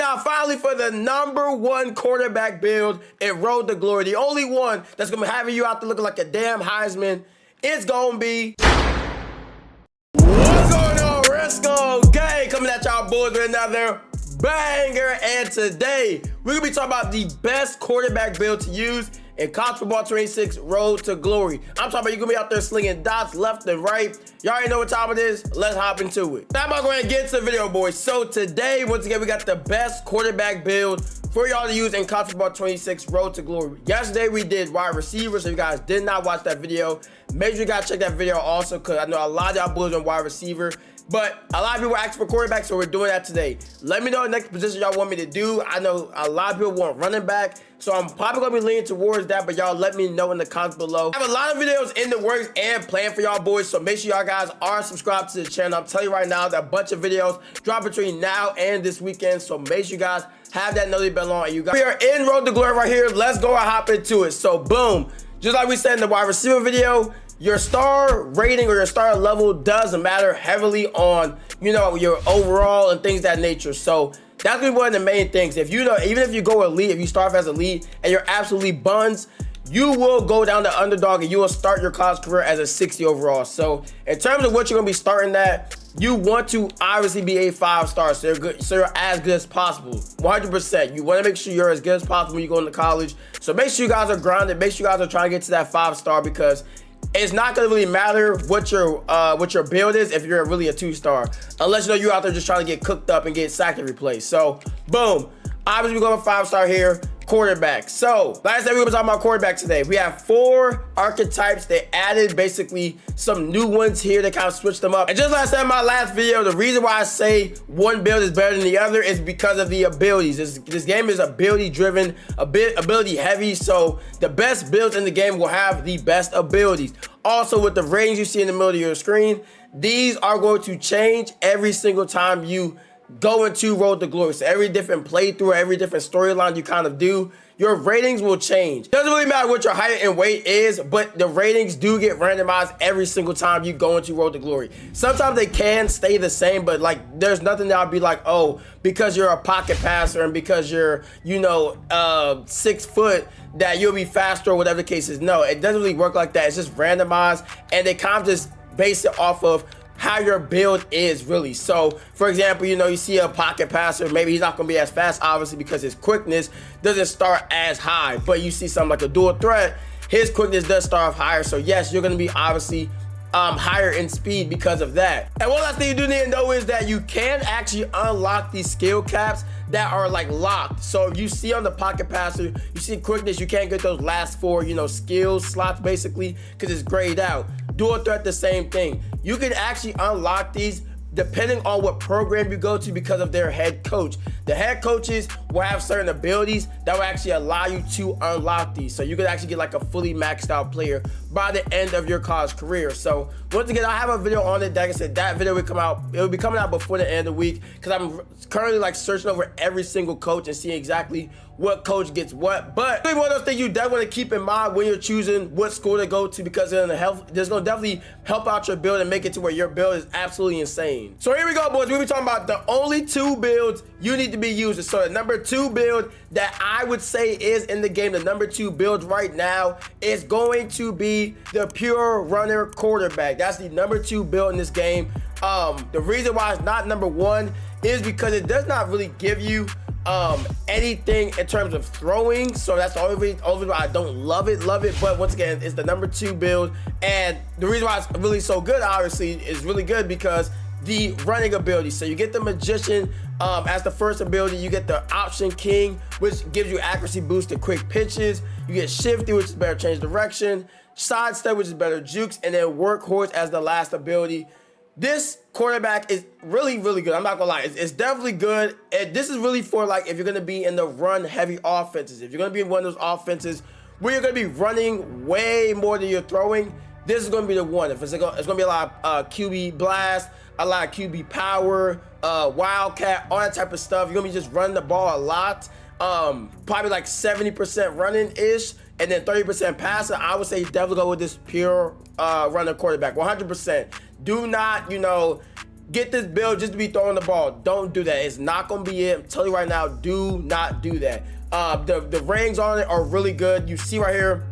now finally for the #1 quarterback build in Road to Glory. The only one that's going to be having you out there looking like a damn Heisman. It's going to be... What's going on, Jurrisco gang? Coming at y'all boys with another banger. And today, we're going to be talking about the best quarterback build to use in College Football 26 Road to Glory. I'm talking about you're going to be out there slinging dots left and right. Y'all already know what time it is. Let's hop into it. Now I'm about to go ahead and get into the video, boys. So today, once again, we got the best quarterback build for y'all to use in College Football 26 Road to Glory. Yesterday, we did wide receiver. So if you guys did not watch that video, make sure you guys check that video also, because I know a lot of y'all boys on wide receiver. But a lot of people ask for quarterback, so we're doing that today. Let me know the next position y'all want me to do. I know a lot of people want running back, so I'm probably going to be leaning towards that, but y'all let me know in the comments below. I have a lot of videos in the works and planned for y'all boys, so make sure y'all guys are subscribed to the channel. I'm telling you right now that a bunch of videos drop between now and this weekend, so make sure you guys have that notification bell on. And you guys, we are in Road to Glory right here. Let's go and hop into it. So boom, just like we said in the wide receiver video, your star rating or your star level does matter heavily on, you know, your overall and things of that nature. So that's gonna be one of the main things. If you know, even if you go elite, if you start off as elite and you're absolutely buns, you will go down to underdog and you will start your college career as a 60 overall. So in terms of what you're gonna be starting at, you want to obviously be a 5-star, so you're good, so you're as good as possible. 100%. You want to make sure you're as good as possible when you go into college. So make sure you guys are grounded. Make sure you guys are trying to get to that 5-star, because it's not gonna really matter what your build is if you're really a 2-star, unless you know you're out there just trying to get cooked up and get sacked every play. So boom, obviously we're going 5-star here. Quarterback. So like I said, we're gonna be talking about quarterback today. We have 4 archetypes. They added basically some new ones here. They kind of switched them up. And just like I said in my last video, the reason why I say one build is better than the other is because of the abilities. This game is ability driven, a bit ability heavy. So the best builds in the game will have the best abilities. Also, with the ratings you see in the middle of your screen, these are going to change every single time you go into Road to Glory. So every different playthrough, every different storyline you kind of do, your ratings will change. Doesn't really matter what your height and weight is, but the ratings do get randomized every single time you go into Road to Glory. Sometimes they can stay the same, but like there's nothing that I'll be like, oh, because you're a pocket passer and because you're, you know, 6 foot, that you'll be faster or whatever the case is. No, it doesn't really work like that. It's just randomized, and they kind of just base it off of how your build is really. So for example, you know, you see a pocket passer, maybe he's not going to be as fast, obviously, because his quickness doesn't start as high. But you see something like a dual threat, his quickness does start off higher. So yes, you're going to be obviously higher in speed because of that. And one last thing you do need to know is that you can actually unlock these skill caps that are like locked. So if you see on the pocket passer, you see quickness, you can't get those last 4, you know, skills slots basically, because it's grayed out. Dual threat, the same thing. You can actually unlock these depending on what program you go to because of their head coach. The head coaches will have certain abilities that will actually allow you to unlock these. So you could actually get like a fully maxed out player by the end of your college career. So once again, I have a video on it. Like I said, that video will come out. It will be coming out before the end of the week, because I'm currently like searching over every single coach and seeing exactly what coach gets what. But one of those things you definitely want to keep in mind when you're choosing what school to go to, because it's going to definitely help out your build and make it to where your build is absolutely insane. So here we go, boys. We'll be talking about the only 2 builds you need to be using. So the #2 build that I would say is in the game, the #2 build right now is going to be the pure runner quarterback. That's the #2 build in this game. The reason why it's not #1 is because it does not really give you anything in terms of throwing. So that's the only reason why I don't love it. But once again, it's the #2 build, and the reason why it's really so good, obviously, is really good because the running ability. So you get the Magician as the first ability. You get the Option King, which gives you accuracy boost to quick pitches. You get Shifty, which is better change direction. Sidestep, which is better jukes, and then Workhorse as the last ability. This quarterback is really, really good. I'm not gonna lie, it's definitely good. And this is really for like if you're gonna be in the run-heavy offenses. If you're gonna be in one of those offenses where you're gonna be running way more than you're throwing, this is gonna be the one. If it's gonna be a lot of QB blast, a lot of QB power, wildcat, all that type of stuff. You're gonna be just running the ball a lot. Probably like 70% running-ish, and then 30% passing. I would say definitely go with this pure runner quarterback, 100%. Do not, you know, get this build just to be throwing the ball. Don't do that. It's not gonna be it. I'm telling you right now, do not do that. The rings on it are really good. You see right here,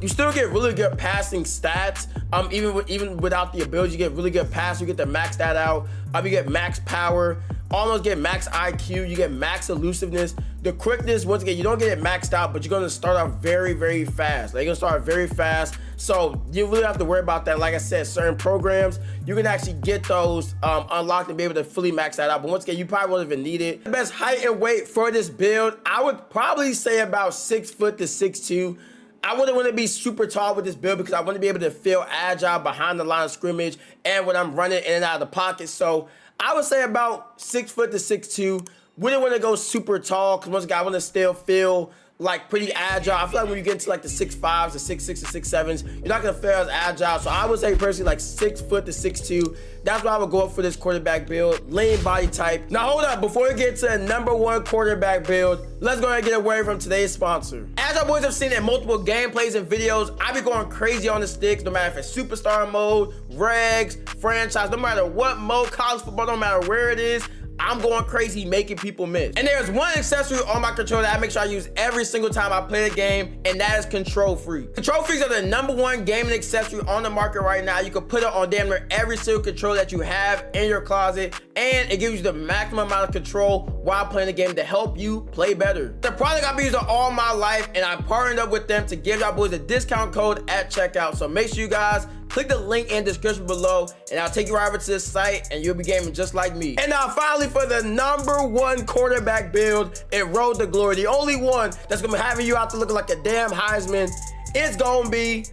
you still get really good passing stats. Even without the ability, you get really good pass. You get to max that out. You get max power. Almost get max IQ. You get max elusiveness. The quickness, once again, you don't get it maxed out, but you're gonna start off very, very fast. Like, you're gonna start very fast. So you really don't have to worry about that. Like I said, certain programs, you can actually get those unlocked and be able to fully max that out. But once again, you probably won't even need it. The best height and weight for this build, I would probably say about 6 foot to 6'2". I wouldn't want to be super tall with this build because I want to be able to feel agile behind the line of scrimmage and when I'm running in and out of the pocket. So I would say about 6 foot to 6'2". Wouldn't want to go super tall because once again, I want to still feel like pretty agile. I feel like when you get into like the 6'5s, the 6'6", the 6'7s, you're not gonna feel as agile. So I would say personally like 6 foot to 6'2". That's why I would go up for this quarterback build. Lean body type. Now hold up, before we get to the #1 quarterback build, let's go ahead and get away from today's sponsor. As our boys have seen in multiple gameplays and videos, I be going crazy on the sticks, no matter if it's superstar mode, regs, franchise, no matter what mode, college football, no matter where it is, I'm going crazy making people miss. And there's one accessory on my controller that I make sure I use every single time I play the game, and that is Control Freak. Control Freaks are the #1 gaming accessory on the market right now. You can put it on damn near every single controller that you have in your closet, and it gives you the maximum amount of control while playing the game to help you play better. The product I've been using all my life, and I partnered up with them to give y'all boys a discount code at checkout. So make sure you guys click the link in the description below, and I'll take you right over to this site, and you'll be gaming just like me. And now finally, for the #1 quarterback build in Road to Glory, the only one that's gonna be having you out to looking like a damn Heisman, it's gonna be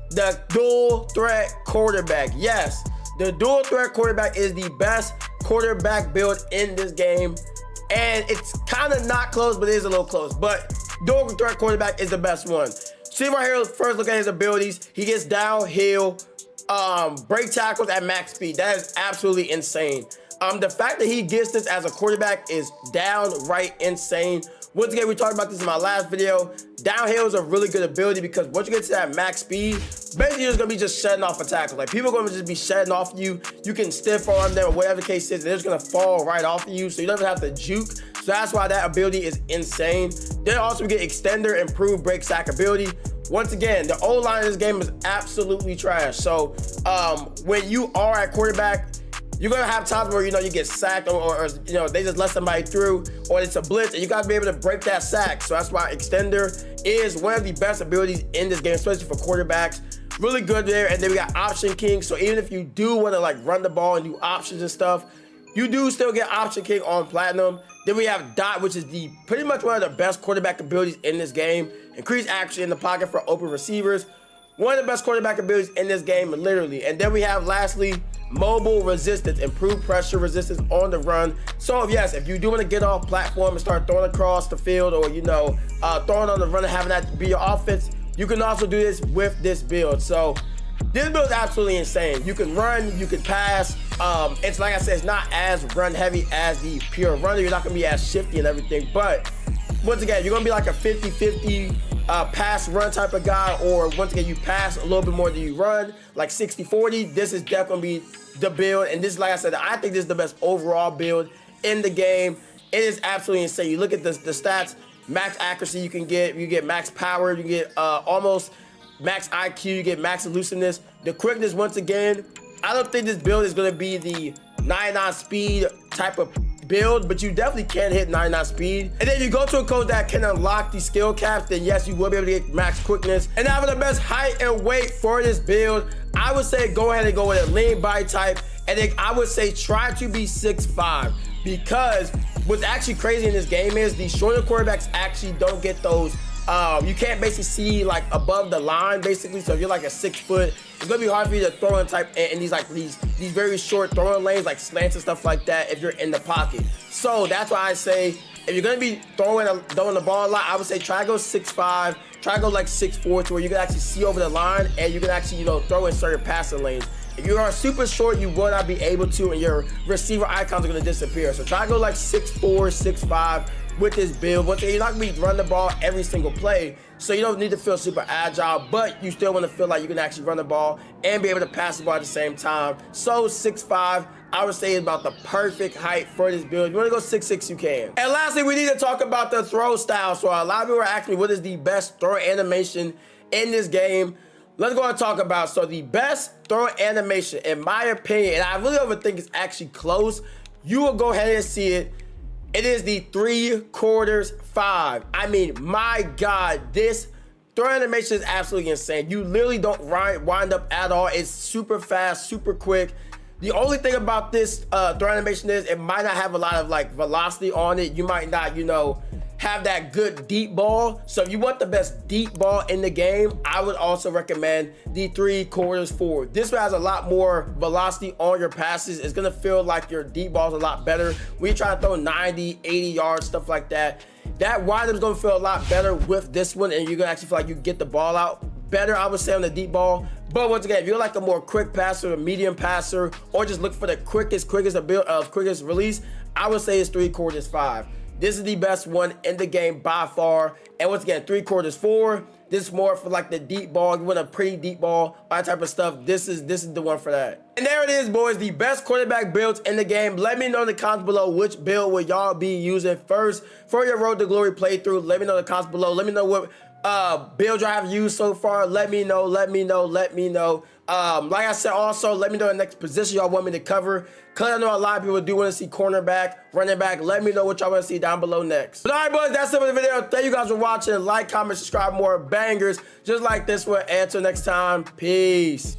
the dual threat quarterback. Yes, the dual threat quarterback is the best quarterback build in this game, and it's kind of not close, but it is a little close. But dual threat quarterback is the best one. See right here, first look at his abilities. He gets downhill, break tackles at max speed. That is absolutely insane. The fact that he gets this as a quarterback is downright insane. Once again, we talked about this in my last video. Downhill is a really good ability because once you get to that max speed, basically you're just gonna be just shedding off a tackle. Like, people are gonna just be shedding off you. You can stiff on them or whatever the case is, they're just gonna fall right off of you, so you don't even have to juke. So that's why that ability is insane. Then also we get extender, improved break sack ability. Once again, the O-line in this game is absolutely trash. So when you are at quarterback, you're gonna have times where, you know, you get sacked or you know, they just let somebody through, or it's a blitz, and you gotta be able to break that sack. So that's why extender is one of the best abilities in this game, especially for quarterbacks. Really good there. And then we got Option King. So even if you do wanna like run the ball and do options and stuff, you do still get Option King on Platinum. Then we have Dot, which is pretty much one of the best quarterback abilities in this game. Increased accuracy in the pocket for open receivers. One of the best quarterback abilities in this game, literally. And then we have, lastly, Mobile Resistance, improved pressure resistance on the run. So yes, if you do want to get off platform and start throwing across the field, or, you know, throwing on the run and having that be your offense, you can also do this with this build. So this build is absolutely insane. You can run, you can pass. It's like I said, it's not as run heavy as the pure runner. You're not gonna be as shifty and everything, but once again, you're gonna be like a 50-50 pass run type of guy, or once again, you pass a little bit more than you run, like 60-40. This is definitely gonna be the build, and this, like I said, I think this is the best overall build in the game. It is absolutely insane. You look at the stats, max accuracy you get max power, you get almost max IQ, you get max elusiveness. The quickness, once again, I don't think this build is gonna be the 99 speed type of build, but you definitely can hit 99 speed. And then you go to a code that can unlock these skill caps, then yes, you will be able to get max quickness. And now for the best height and weight for this build, I would say go ahead and go with a lean body type. And then I would say try to be 6'5", because what's actually crazy in this game is the shorter quarterbacks actually don't get those. You can't basically see like above the line, basically. So if you're like a 6 foot, it's gonna be hard for you to throw in type in these very short throwing lanes, like slants and stuff like that, if you're in the pocket. So that's why I say, if you're gonna be throwing the ball a lot, I would say try to go 6'5", try to go like 6'4", to where you can actually see over the line and you can actually, you know, throw in certain passing lanes. If you are super short, you will not be able to, and your receiver icons are gonna disappear. So try to go like 6'4", 6'5", with this build. Once again, you're not gonna be running the ball every single play, so you don't need to feel super agile, but you still want to feel like you can actually run the ball and be able to pass the ball at the same time. So 6'5", I would say is about the perfect height for this build. If you want to go 6'6", you can. And lastly, we need to talk about the throw style. So a lot of people are asking me what is the best throw animation in this game. Let's go and talk about, so the best throw animation, in my opinion, and I really don't think it's actually close, you will go ahead and see it. It is the 3/4 I mean, my God, this throw animation is absolutely insane. You literally don't wind up at all. It's super fast, super quick. The only thing about this throw animation is it might not have a lot of like velocity on it. You might not, you know, have that good deep ball. So if you want the best deep ball in the game, I would also recommend the 3/4. This one has a lot more velocity on your passes. It's gonna feel like your deep ball is a lot better. When you try to throw 90, 80 yards, stuff like that, that wind-up is gonna feel a lot better with this one, and you're gonna actually feel like you get the ball out better, I would say, on the deep ball. But once again, if you're like a more quick passer, a medium passer, or just look for the quickest release, I would say it's 3/4. This is the best one in the game by far. And once again, 3/4. This is more for like the deep ball. You want a pretty deep ball, all that type of stuff. This is the one for that. And there it is, boys, the best quarterback builds in the game. Let me know in the comments below which build will y'all be using first for your Road to Glory playthrough. Let me know in the comments below. Let me know what build y'all have used so far. Let me know. Like I said, also let me know the next position y'all want me to cover, because I know a lot of people do want to see cornerback, running back. Let me know what y'all want to see down below next. But all right, boys, that's it for the video. Thank you guys for watching. Like, comment, subscribe, more bangers just like this one. And until next time, peace.